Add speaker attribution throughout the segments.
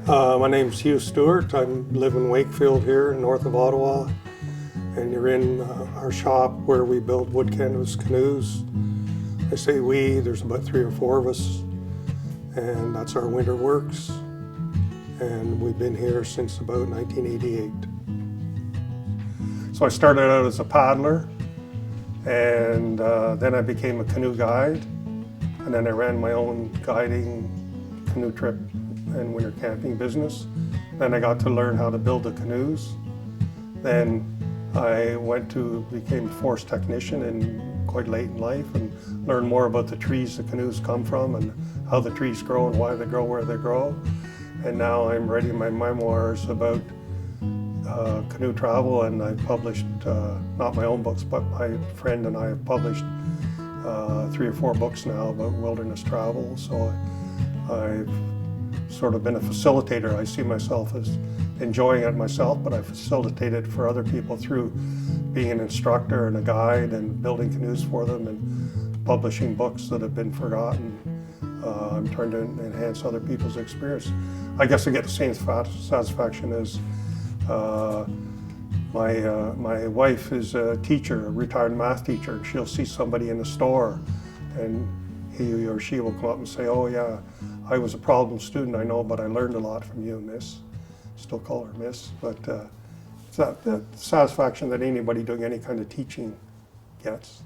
Speaker 1: My name's Hugh Stewart. I live in Wakefield here, north of Ottawa. And you're in our shop where we build wood canvas canoes. I say we, there's about 3 or 4 of us. And that's our winter works. And we've been here since about 1988. So I started out as a paddler, and then I became a canoe guide. And then I ran my own guiding, canoe trip and winter camping business. Then I got to learn how to build the canoes. Then I became a forest technician quite late in life and learned more about the trees the canoes come from and how the trees grow and why they grow where they grow. And now I'm writing my memoirs about canoe travel, and I published, not my own books, but my friend and I have published 3 or 4 books now about wilderness travel. So I've sort of been a facilitator. I see myself as enjoying it myself, but I facilitate it for other people through being an instructor and a guide and building canoes for them and publishing books that have been forgotten. I'm trying to enhance other people's experience. I guess I get the same satisfaction as my wife is a teacher, a retired math teacher. She'll see somebody in the store and he or she will come up and say, "Oh yeah, I was a problem student, I know, but I learned a lot from you, miss." Still call her miss, but it's that satisfaction that anybody doing any kind of teaching gets.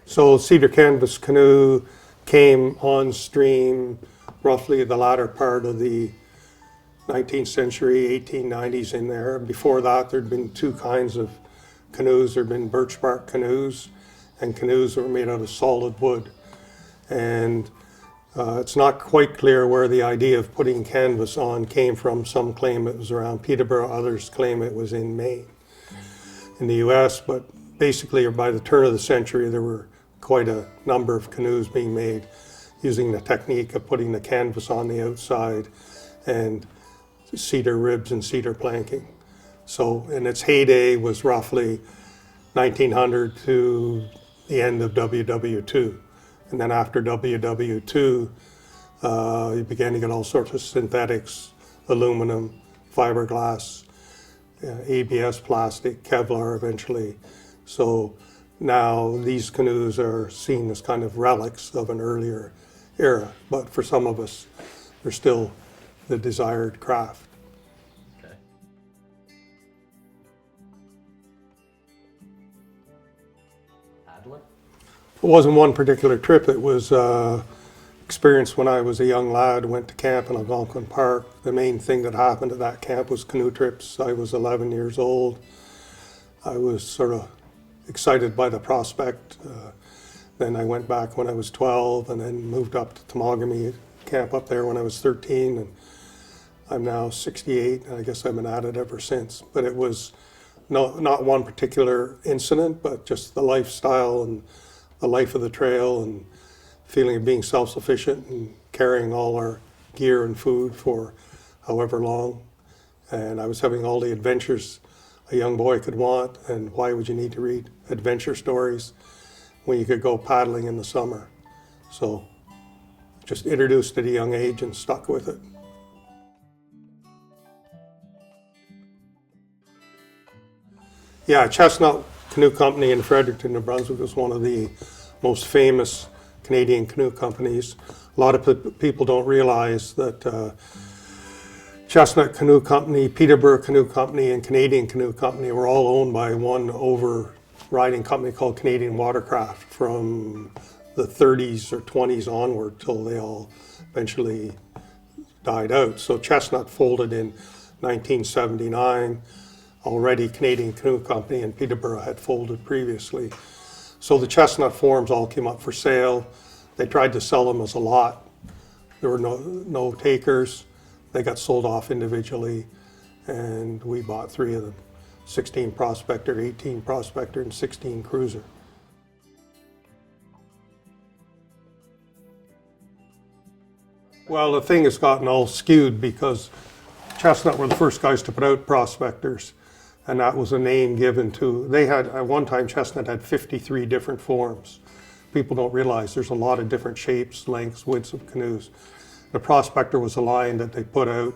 Speaker 1: So cedar-canvas canoe came on stream roughly the latter part of the 19th century, 1890s in there. Before that, there'd been 2 kinds of canoes. There'd been birch bark canoes and canoes that were made out of solid wood. And it's not quite clear where the idea of putting canvas on came from. Some claim it was around Peterborough, others claim it was in Maine, in the US, but basically by the turn of the century there were quite a number of canoes being made using the technique of putting the canvas on the outside and cedar ribs and cedar planking. So in its heyday was roughly 1900 to the end of WW2. And then after WW2, you began to get all sorts of synthetics, aluminum, fiberglass, ABS plastic, Kevlar eventually. So now these canoes are seen as kind of relics of an earlier era, but for some of us, they're still the desired craft.
Speaker 2: Okay. Paddler?
Speaker 1: It wasn't one particular trip. It was experience when I was a young lad, went to camp in Algonquin Park. The main thing that happened at that camp was canoe trips. I was 11 years old. I was sort of excited by the prospect. Then I went back when I was 12 and then moved up to Temagami camp up there when I was 13. And I'm now 68, and I guess I've been at it ever since. But it was not one particular incident, but just the lifestyle and the life of the trail and feeling of being self-sufficient and carrying all our gear and food for however long. And I was having all the adventures a young boy could want, and why would you need to read adventure stories when you could go paddling in the summer? So just introduced at a young age and stuck with it. Yeah, Chestnut Canoe Company in Fredericton, New Brunswick is one of the most famous Canadian canoe companies. A lot of people don't realize that Chestnut Canoe Company, Peterborough Canoe Company, and Canadian Canoe Company were all owned by one overriding company called Canadian Watercraft from the 30s or 20s onward till they all eventually died out. So Chestnut folded in 1979. Already Canadian Canoe Company and Peterborough had folded previously. So the Chestnut forms all came up for sale. They tried to sell them as a lot. There were no takers. They got sold off individually, and we bought 3 of them. 16 Prospector, 18 Prospector, and 16 Cruiser. Well, the thing has gotten all skewed because Chestnut were the first guys to put out Prospectors. And that was a name given to, they had, at one time, Chestnut had 53 different forms. People don't realize there's a lot of different shapes, lengths, widths of canoes. The Prospector was a line that they put out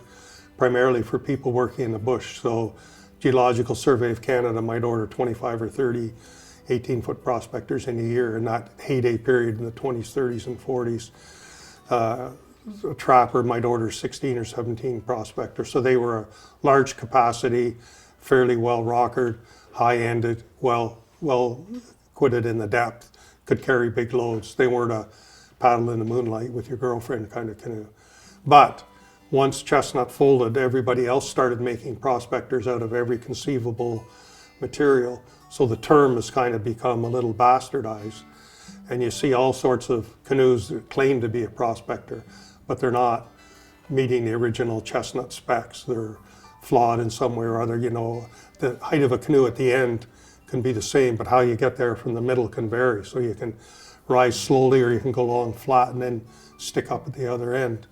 Speaker 1: primarily for people working in the bush. So Geological Survey of Canada might order 25 or 30 18-foot prospectors in a year in that heyday period in the 20s, 30s, and 40s. A trapper might order 16 or 17 prospectors. So they were a large capacity, fairly well rockered, high-ended, well quitted in the depth, could carry big loads. They weren't a paddle in the moonlight with your girlfriend kind of canoe. But once Chestnut folded, everybody else started making prospectors out of every conceivable material. So the term has kind of become a little bastardized. And you see all sorts of canoes that claim to be a prospector, but they're not meeting the original Chestnut specs. They're flawed in some way or other. You know, the height of a canoe at the end can be the same, but how you get there from the middle can vary. So you can rise slowly, or you can go long flat and then stick up at the other end.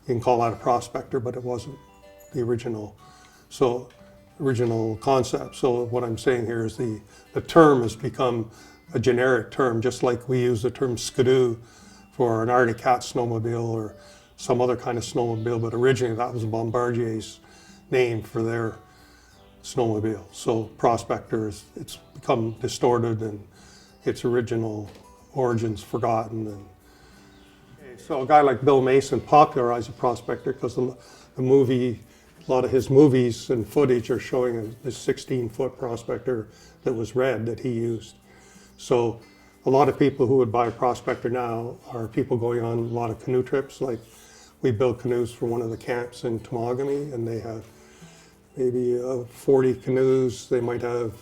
Speaker 1: You can call that a prospector, but it wasn't the original concept. So what I'm saying here is the term has become a generic term, just like we use the term skidoo for an Arctic Cat snowmobile or some other kind of snowmobile, but originally that was Bombardier's name for their snowmobile. So prospector it's become distorted and its original origins forgotten. And so a guy like Bill Mason popularized the prospector because the movie, a lot of his movies and footage are showing a 16-foot prospector that was red that he used. So a lot of people who would buy a prospector now are people going on a lot of canoe trips. Like we build canoes for one of the camps in Temagami, and they have maybe 40 canoes. They might have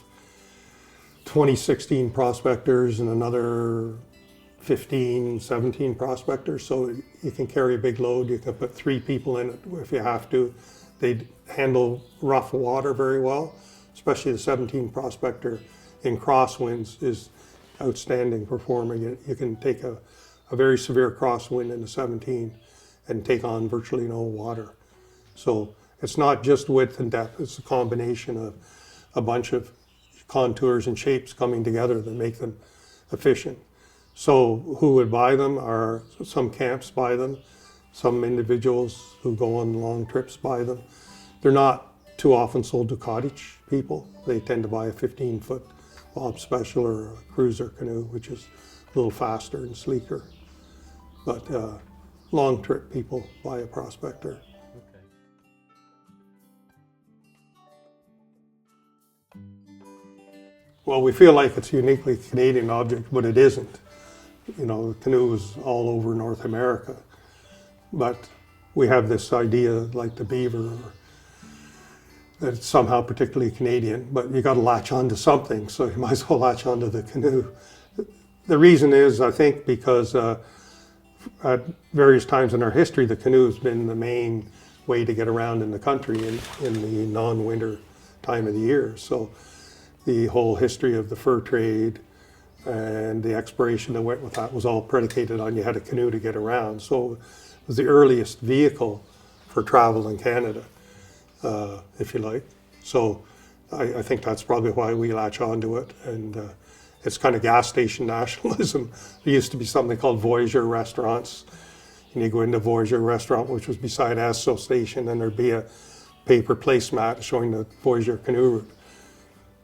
Speaker 1: 2016 prospectors and another 15, 17 prospectors. So you can carry a big load. You can put 3 people in it if you have to. They handle rough water very well, especially the 17 prospector in crosswinds is outstanding performing. You can take a very severe crosswind in the 17 and take on virtually no water. So it's not just width and depth, it's a combination of a bunch of contours and shapes coming together that make them efficient. So who would buy them are some camps buy them, some individuals who go on long trips buy them. They're not too often sold to cottage people. They tend to buy a 15-foot Bob Special or a cruiser canoe, which is a little faster and sleeker. But long trip people buy a prospector.
Speaker 2: Okay.
Speaker 1: Well, we feel like it's a uniquely Canadian object, but it isn't. You know, the canoe is all over North America. But we have this idea, like the beaver, that it's somehow particularly Canadian, but you got to latch onto something, so you might as well latch onto the canoe. The reason is, I think, because at various times in our history, the canoe has been the main way to get around in the country in the non-winter time of the year. So the whole history of the fur trade and the exploration that went with that was all predicated on you had a canoe to get around. So it was the earliest vehicle for travel in Canada, if you like. So I think that's probably why we latch onto it. And it's kind of gas station nationalism. There used to be something called Voyageur restaurants. And you go into Voyageur restaurant, which was beside Esso station, and there'd be a paper placemat showing the Voyageur canoe route.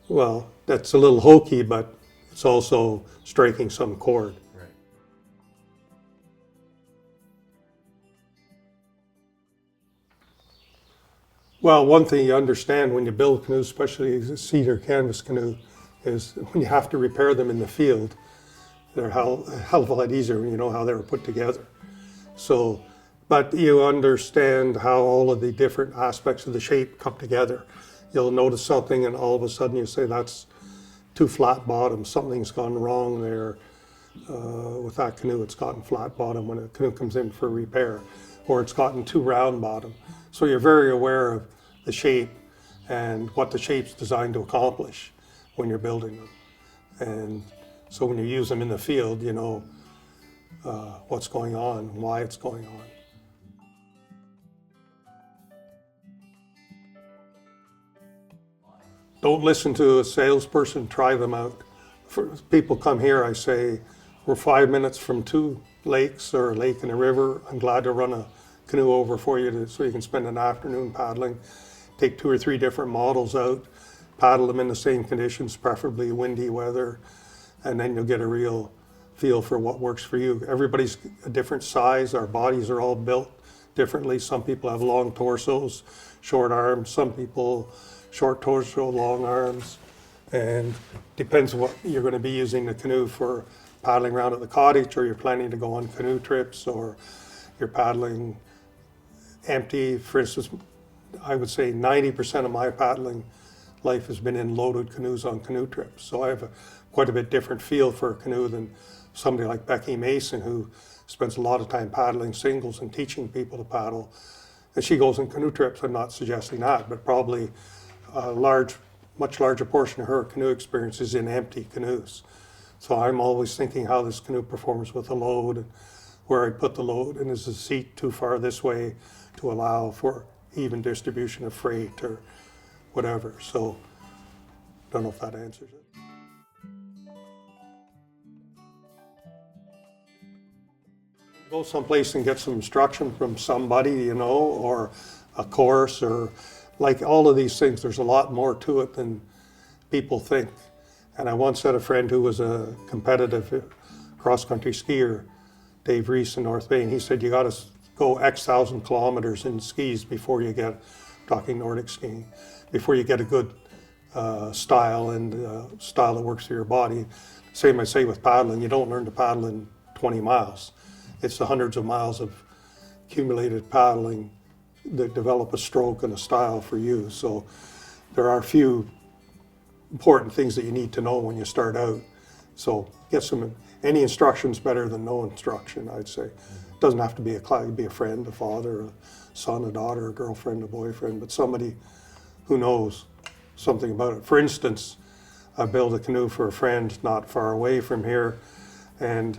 Speaker 1: Well, that's a little hokey, but it's also striking some chord.
Speaker 2: Right.
Speaker 1: Well, one thing you understand when you build canoes, especially a cedar-canvas canoe, is when you have to repair them in the field, they're a hell of a lot easier when you know how they were put together. So, but you understand how all of the different aspects of the shape come together. You'll notice something and all of a sudden you say, that's too flat bottom, something's gone wrong there. With that canoe, it's gotten flat bottom when a canoe comes in for repair, or it's gotten too round bottom. So you're very aware of the shape and what the shape's designed to accomplish when you're building them. And so when you use them in the field, you know what's going on, why it's going on. don't listen to a salesperson, try them out. For people come here, I say, we're 5 minutes from 2 lakes or a lake and a river. I'm glad to run a canoe over for you so you can spend an afternoon paddling. Take 2 or 3 different models out, paddle them in the same conditions, preferably windy weather, and then you'll get a real feel for what works for you. Everybody's a different size. Our bodies are all built differently. Some people have long torsos, short arms. Some people short torso, long arms. And depends what you're going to be using the canoe for, paddling around at the cottage, or you're planning to go on canoe trips, or you're paddling empty. For instance, I would say 90% of my paddling life has been in loaded canoes on canoe trips. So I have quite a bit different feel for a canoe than somebody like Becky Mason, who spends a lot of time paddling singles and teaching people to paddle. And she goes on canoe trips. I'm not suggesting that, but probably a much larger portion of her canoe experience is in empty canoes. So I'm always thinking how this canoe performs with a load, and where I put the load, and is the seat too far this way to allow for even distribution of freight or whatever. So don't know if that answers it. Go someplace and get some instruction from somebody, you know, or a course, or like all of these things, there's a lot more to it than people think. And I once had a friend who was a competitive cross-country skier, Dave Reese in North Bay, and he said, you got to go X thousand kilometers in skis before you get, talking Nordic skiing, before you get a good style, and style that works for your body. Same I say with paddling, you don't learn to paddle in 20 miles. It's the hundreds of miles of accumulated paddling that develop a stroke and a style for you. So there are a few important things that you need to know when you start out. So get any instruction's better than no instruction, I'd say. It doesn't have to be it could be a friend, a father, a son, a daughter, a girlfriend, a boyfriend, but somebody who knows something about it. For instance, I built a canoe for a friend not far away from here, and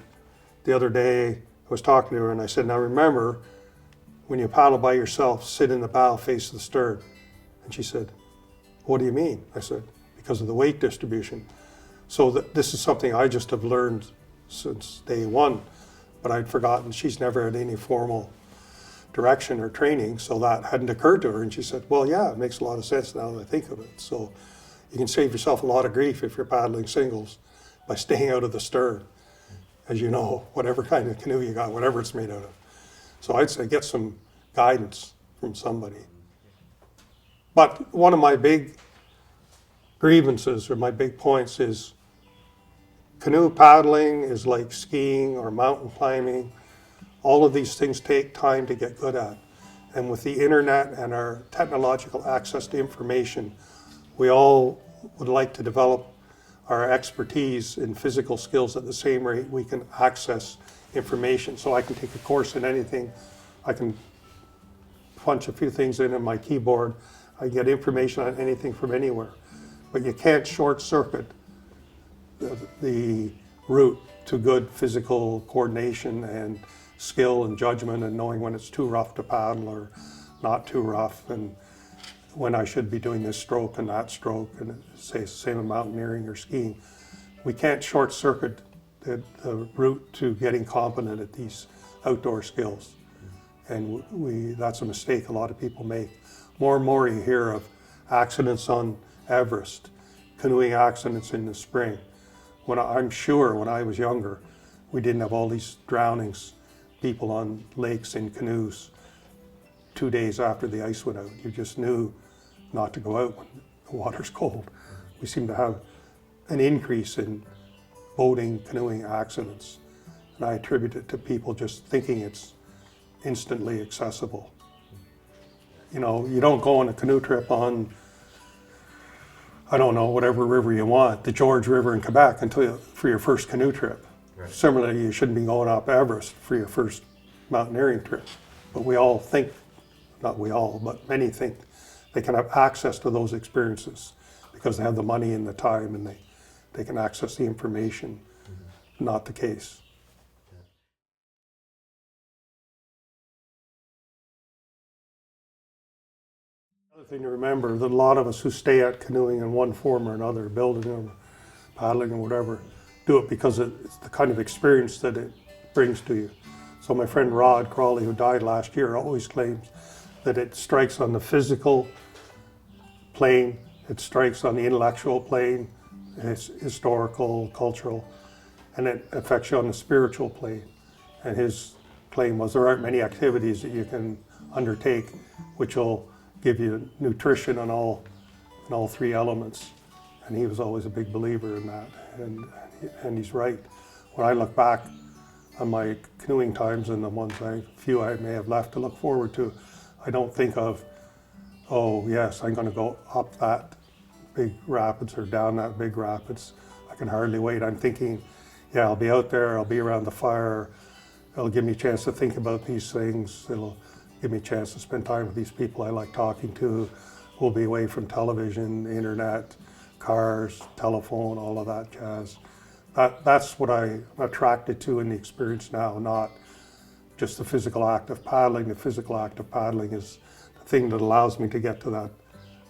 Speaker 1: the other day I was talking to her and I said, now remember, when you paddle by yourself, sit in the bow, face the stern. And she said, what do you mean? I said, because of the weight distribution. So this is something I just have learned since day one, but I'd forgotten. She's never had any formal direction or training, so that hadn't occurred to her. And she said, well, yeah, it makes a lot of sense now that I think of it. So you can save yourself a lot of grief if you're paddling singles by staying out of the stern, as you know, whatever kind of canoe you got, whatever it's made out of. So I'd say get some guidance from somebody. But one of my big grievances, or my big points, is canoe paddling is like skiing or mountain climbing. All of these things take time to get good at. And with the internet and our technological access to information, we all would like to develop our expertise in physical skills at the same rate we can access information. So I can take a course in anything. I can punch a few things in my keyboard. I get information on anything from anywhere. But you can't short circuit the route to good physical coordination and skill and judgment, and knowing when it's too rough to paddle or not too rough, and when I should be doing this stroke and that stroke, and say it's the same in mountaineering or skiing. We can't short circuit the route to getting competent at these outdoor skills. And that's a mistake a lot of people make. More and more you hear of accidents on Everest, canoeing accidents in the spring. I'm sure when I was younger, we didn't have all these drownings, people on lakes in canoes 2 days after the ice went out. You just knew not to go out when the water's cold. We seem to have an increase in boating, canoeing accidents. And I attribute it to people just thinking it's instantly accessible. You know, you don't go on a canoe trip on, I don't know, whatever river you want, the George River in Quebec for your first canoe trip. Right. Similarly, you shouldn't be going up Everest for your first mountaineering trip. But we all think, not we all, but many think they can have access to those experiences because they have the money and the time, and they can access the information. Mm-hmm. Not the case. Another thing to remember that a lot of us who stay at canoeing in one form or another, building or paddling or whatever, do it because it's the kind of experience that it brings to you. So my friend Rod Crawley, who died last year, always claims that it strikes on the physical plane, it strikes on the intellectual plane, it's historical, cultural, and it affects you on the spiritual plane. And his claim was there aren't many activities that you can undertake which will give you nutrition on all three elements. And he was always a big believer in that, and he's right. When I look back on my canoeing times and the few I may have left to look forward to, I don't think of, oh yes, I'm going to go up that big rapids or down that big rapids. I can hardly wait. I'm thinking, yeah, I'll be out there, I'll be around the fire, it'll give me a chance to think about these things, it'll give me a chance to spend time with these people I like talking to. We'll be away from television, internet, cars, telephone, all of that jazz. That's what I'm attracted to in the experience now, not just the physical act of paddling. The physical act of paddling is the thing that allows me to get to that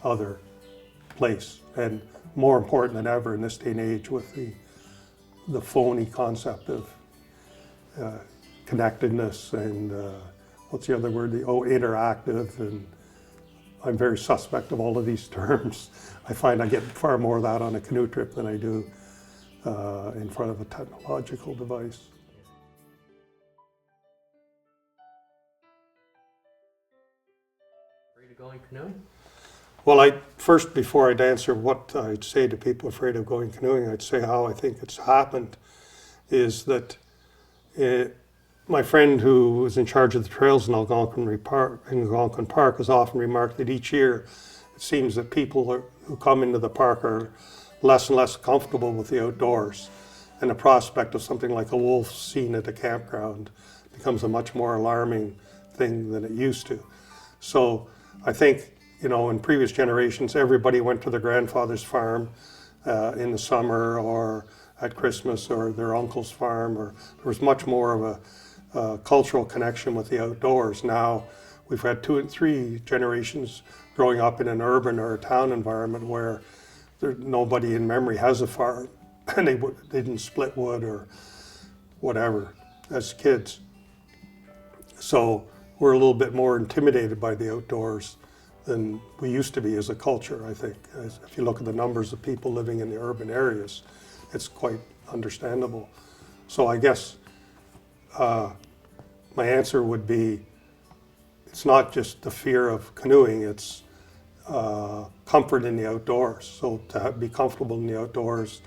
Speaker 1: other place. And more important than ever in this day and age with the phony concept of connectedness and what's the other word? Interactive. And I'm very suspect of all of these terms. I find I get far more of that on a canoe trip than I do in front of a technological device.
Speaker 2: Afraid of going canoeing?
Speaker 1: Well, first, before I'd answer what I'd say to people afraid of going canoeing, I'd say how I think it's happened is that my friend who was in charge of the trails in Algonquin Park has often remarked that each year it seems that people who come into the park are less and less comfortable with the outdoors, and the prospect of something like a wolf seen at a campground becomes a much more alarming thing than it used to. So I think, in previous generations, everybody went to their grandfather's farm in the summer or at Christmas or their uncle's farm, or there was much more of a cultural connection with the outdoors. Now we've had 2 and 3 generations growing up in an urban or a town environment where nobody in memory has a farm, and they didn't split wood or whatever as kids. So we're a little bit more intimidated by the outdoors than we used to be as a culture, I think. If you look at the numbers of people living in the urban areas, it's quite understandable. So I guess my answer would be, it's not just the fear of canoeing, it's comfort in the outdoors. So to be comfortable in the outdoors,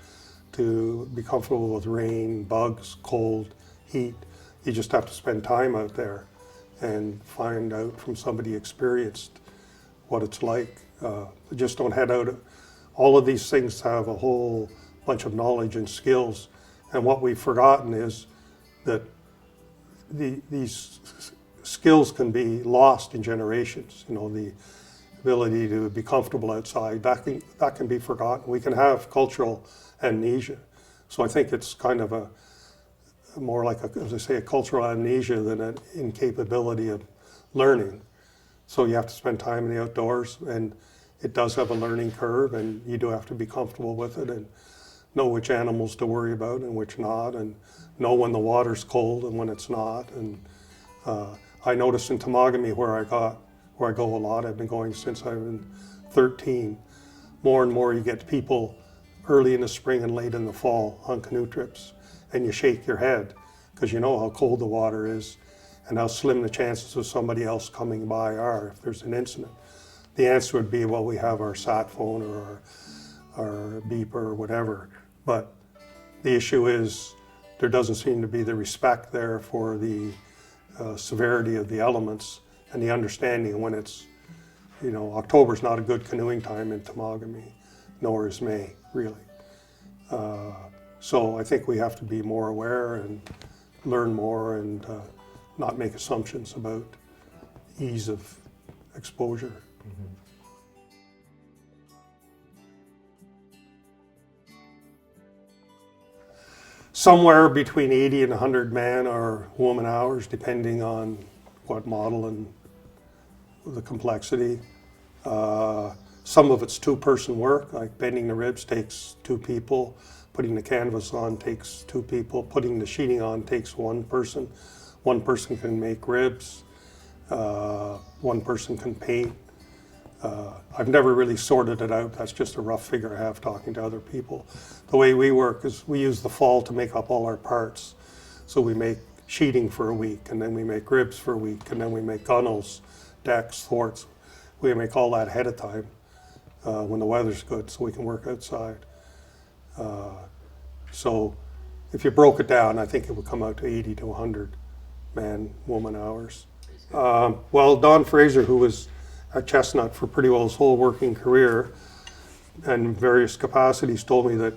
Speaker 1: to be comfortable with rain, bugs, cold, heat, you just have to spend time out there and find out from somebody experienced what it's like. Just don't head out. All of these things have a whole bunch of knowledge and skills, and what we've forgotten is that these skills can be lost in generations. The ability to be comfortable outside, that can be forgotten. We can have cultural amnesia. So I think it's kind of a more like, as I say, a cultural amnesia than an incapability of learning. So you have to spend time in the outdoors, and it does have a learning curve, and you do have to be comfortable with it and know which animals to worry about and which not, and know when the water's cold and when it's not. And I noticed in Temagami where I go a lot, I've been going since I've been 13, more and more you get people early in the spring and late in the fall on canoe trips, and you shake your head because you know how cold the water is and how slim the chances of somebody else coming by are if there's an incident. The answer would be, well, we have our sat phone or our beeper or whatever, but the issue is there doesn't seem to be the respect there for the severity of the elements and the understanding when it's, October's not a good canoeing time in Temagami, nor is May, really. So I think we have to be more aware and learn more and not make assumptions about ease of exposure.
Speaker 2: Mm-hmm.
Speaker 1: Somewhere between 80 and 100 man or woman hours, depending on what model and the complexity. Some of it's two-person work, like bending the ribs takes 2 people, putting the canvas on takes 2 people, putting the sheeting on takes 1 person. 1 person can make ribs, 1 person can paint. I've never really sorted it out. That's just a rough figure I have talking to other people. The way we work is we use the fall to make up all our parts. So we make sheeting for a week, and then we make ribs for a week, and then we make gunnels, decks, thwarts. We make all that ahead of time when the weather's good, so we can work outside. So if you broke it down, I think it would come out to 80 to 100 man, woman hours. Well, Don Fraser, who was at Chestnut for pretty well his whole working career and various capacities, told me that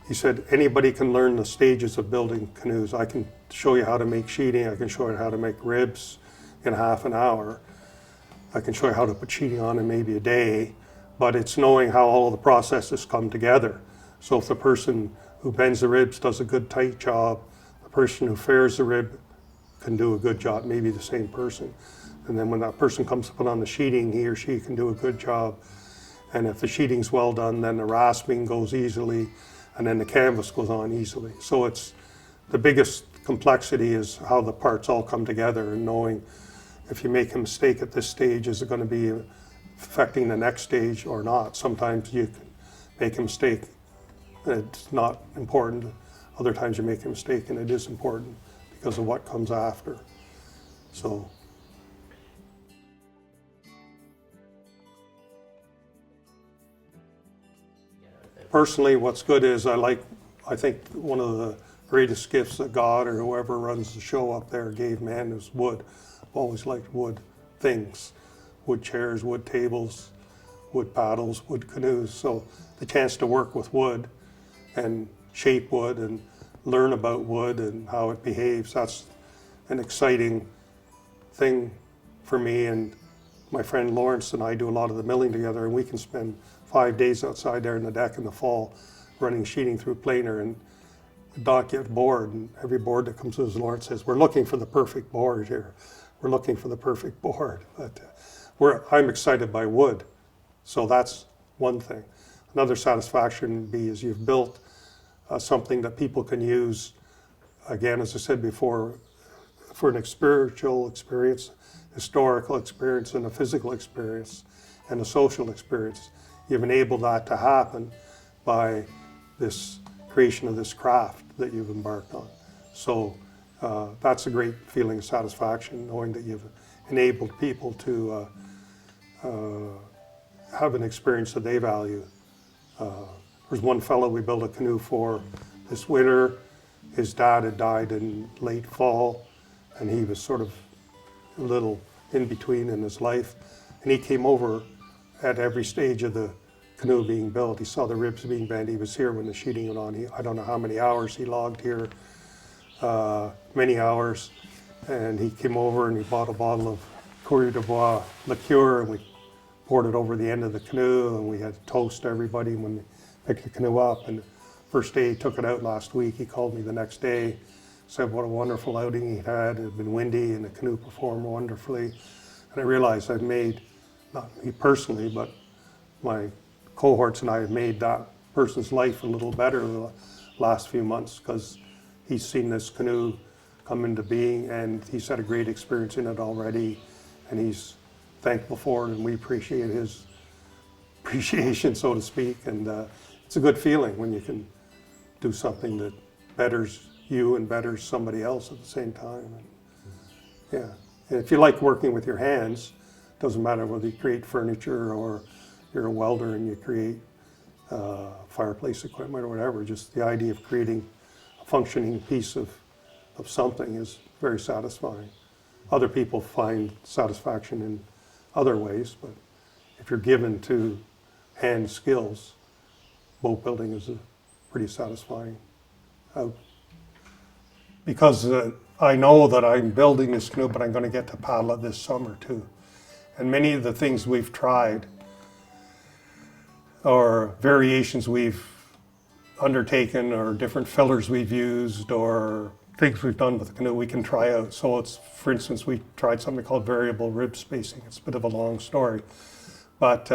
Speaker 1: he said, anybody can learn the stages of building canoes. I can show you how to make sheeting. I can show you how to make ribs in half an hour. I can show you how to put sheeting on in maybe a day, but it's knowing how all of the processes come together. So if the person who bends the ribs does a good tight job, the person who fairs the rib can do a good job, maybe the same person. And then when that person comes to put on the sheeting, he or she can do a good job. And if the sheeting's well done, then the rasping goes easily, and then the canvas goes on easily. So it's the biggest complexity is how the parts all come together, and knowing if you make a mistake at this stage, is it going to be affecting the next stage or not? Sometimes you can make a mistake and it's not important. Other times you make a mistake and it is important because of what comes after. So. Personally, what's good is I think one of the greatest gifts that God or whoever runs the show up there gave man is wood. I've always liked wood things, wood chairs, wood tables, wood paddles, wood canoes. So the chance to work with wood and shape wood and learn about wood and how it behaves, that's an exciting thing for me. And my friend Lawrence and I do a lot of the milling together, and we can spend 5 days outside there in the deck in the fall running sheeting through planer and not get bored. And every board that comes to us, Lawrence says, we're looking for the perfect board here. We're looking for the perfect board. But I'm excited by wood. So that's one thing. Another satisfaction would be is you've built something that people can use, again, as I said before, for an spiritual experience, historical experience, and a physical experience, and a social experience. You've enabled that to happen by this creation of this craft that you've embarked on. So that's a great feeling of satisfaction, knowing that you've enabled people to have an experience that they value. There's one fellow we built a canoe for this winter. His dad had died in late fall, and he was sort of a little in between in his life. And he came over at every stage of the canoe being built. He saw the ribs being bent. He was here when the sheeting went on. I don't know how many hours he logged here, many hours. And he came over and he bought a bottle of Courrier de Bois liqueur, and we poured it over the end of the canoe, and we had to toast everybody when we picked the canoe up. And the first day he took it out last week, he called me the next day, said what a wonderful outing he'd had. It had been windy and the canoe performed wonderfully. And I realized I'd made, not me personally, but my cohorts and I have made that person's life a little better the last few months, because he's seen this canoe come into being and he's had a great experience in it already, and he's thankful for it, and we appreciate his appreciation, so to speak. And it's a good feeling when you can do something that betters you and betters somebody else at the same time. And, yeah, and if you like working with your hands, it doesn't matter whether you create furniture or you're a welder and you create fireplace equipment or whatever, just the idea of creating a functioning piece of something is very satisfying. Other people find satisfaction in other ways, but if you're given to hand skills, boat building is a pretty satisfying out. Because I know that I'm building this canoe, but I'm going to get to paddle it this summer too. And many of the things we've tried or variations we've undertaken or different fillers we've used or things we've done with the canoe we can try out. So it's, for instance, we tried something called variable rib spacing. It's a bit of a long story, But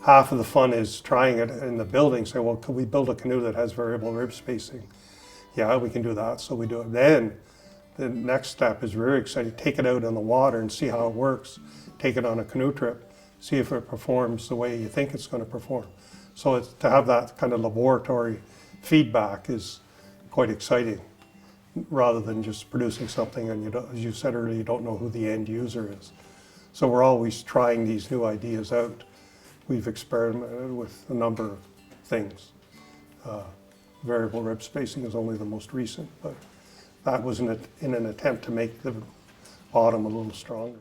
Speaker 1: half of the fun is trying it in the building. Say, well, could we build a canoe that has variable rib spacing? Yeah, we can do that. So we do it. Then the next step is very exciting. Take it out on the water and see how it works. Take it on a canoe trip, see if it performs the way you think it's going to perform. So to have that kind of laboratory feedback is quite exciting, rather than just producing something and, you don't, as you said earlier, you don't know who the end user is. So we're always trying these new ideas out. We've experimented with a number of things. Variable rib spacing is only the most recent, but that was in an attempt to make the bottom a little stronger.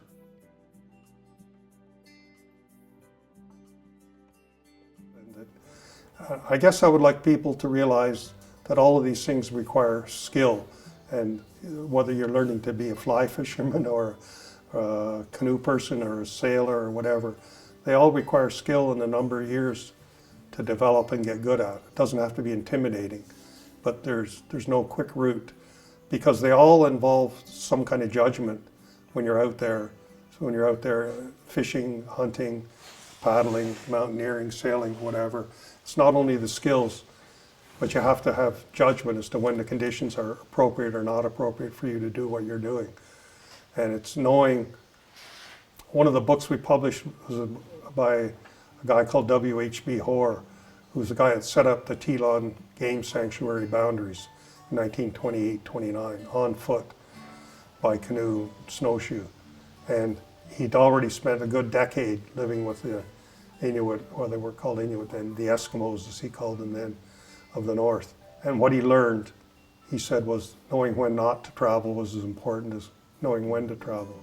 Speaker 1: I guess I would like people to realize that all of these things require skill, and whether you're learning to be a fly fisherman or a canoe person or a sailor or whatever, they all require skill and a number of years to develop and get good at. It doesn't have to be intimidating, but there's no quick route, because they all involve some kind of judgment when you're out there. So when you're out there fishing, hunting, paddling, mountaineering, sailing, whatever, it's not only the skills, but you have to have judgment as to when the conditions are appropriate or not appropriate for you to do what you're doing. And it's knowing. One of the books we published was by a guy called W.H.B. Hoare, who's the guy that set up the Teelon Game Sanctuary boundaries in 1928-29 on foot by canoe, snowshoe. And he'd already spent a good decade living with the Inuit, or they were called Inuit then, the Eskimos as he called them then, of the North. And what he learned, he said, was knowing when not to travel was as important as knowing when to travel.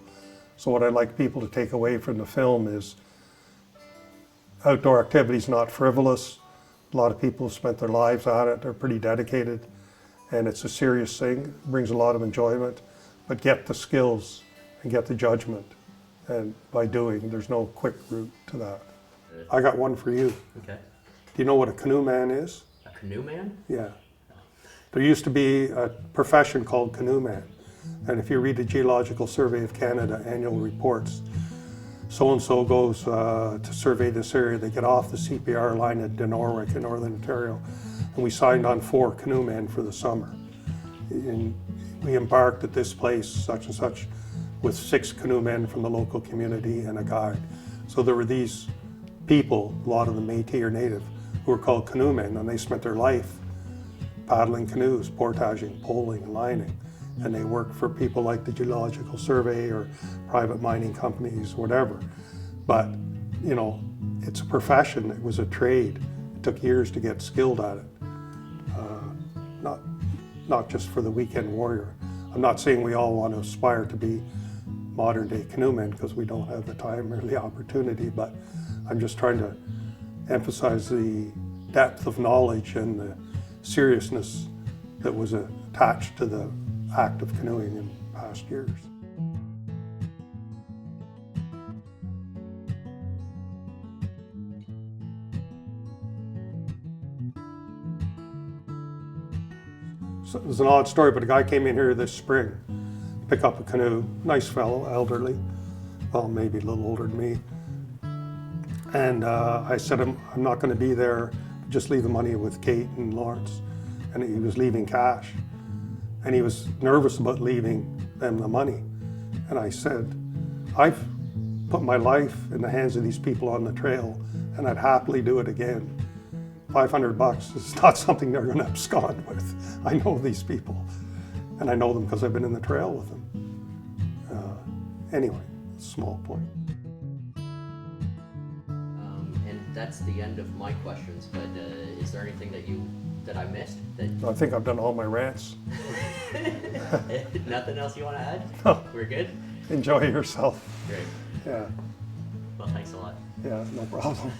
Speaker 1: So what I'd like people to take away from the film is outdoor activity is not frivolous. A lot of people have spent their lives at it. They're pretty dedicated, and it's a serious thing. It brings a lot of enjoyment, but get the skills and get the judgment. And by doing, there's no quick route to that. I got one for you.
Speaker 2: Okay.
Speaker 1: Do you know what a canoe man is?
Speaker 2: A canoe man?
Speaker 1: Yeah. There used to be a profession called canoe man. And if you read the Geological Survey of Canada annual reports, so-and-so goes to survey this area. They get off the CPR line at Denoric in Northern Ontario, and we signed on 4 canoemen for the summer. And we embarked at this place, such and such, with 6 canoemen from the local community and a guide. So there were these people, a lot of them Métis or Native, who were called canoemen, and they spent their life paddling canoes, portaging, poling, lining. And they worked for people like the Geological Survey or private mining companies, whatever. But, you know, it's a profession. It was a trade. It took years to get skilled at it. Not just for the weekend warrior. I'm not saying we all want to aspire to be modern day canoemen, because we don't have the time or the opportunity, but I'm just trying to emphasize the depth of knowledge and the seriousness that was attached to the act of canoeing in past years. So it was an odd story, but a guy came in here this spring, pick up a canoe, nice fellow, elderly, well, maybe a little older than me. And I said, I'm not going to be there, just leave the money with Kate and Lawrence. And he was leaving cash. And he was nervous about leaving them the money. And I said, I've put my life in the hands of these people on the trail, and I'd happily do it again. $500 is not something they're going to abscond with. I know these people, and I know them because I've been in the trail with them. Anyway, small point.
Speaker 2: And that's the end of my questions, but is there anything that I missed?
Speaker 1: I think I've done all my rants.
Speaker 2: Nothing else you want to add?
Speaker 1: No.
Speaker 2: We're good?
Speaker 1: Enjoy yourself.
Speaker 2: Great.
Speaker 1: Yeah,
Speaker 2: Well, thanks a lot.
Speaker 1: yeah, no problem.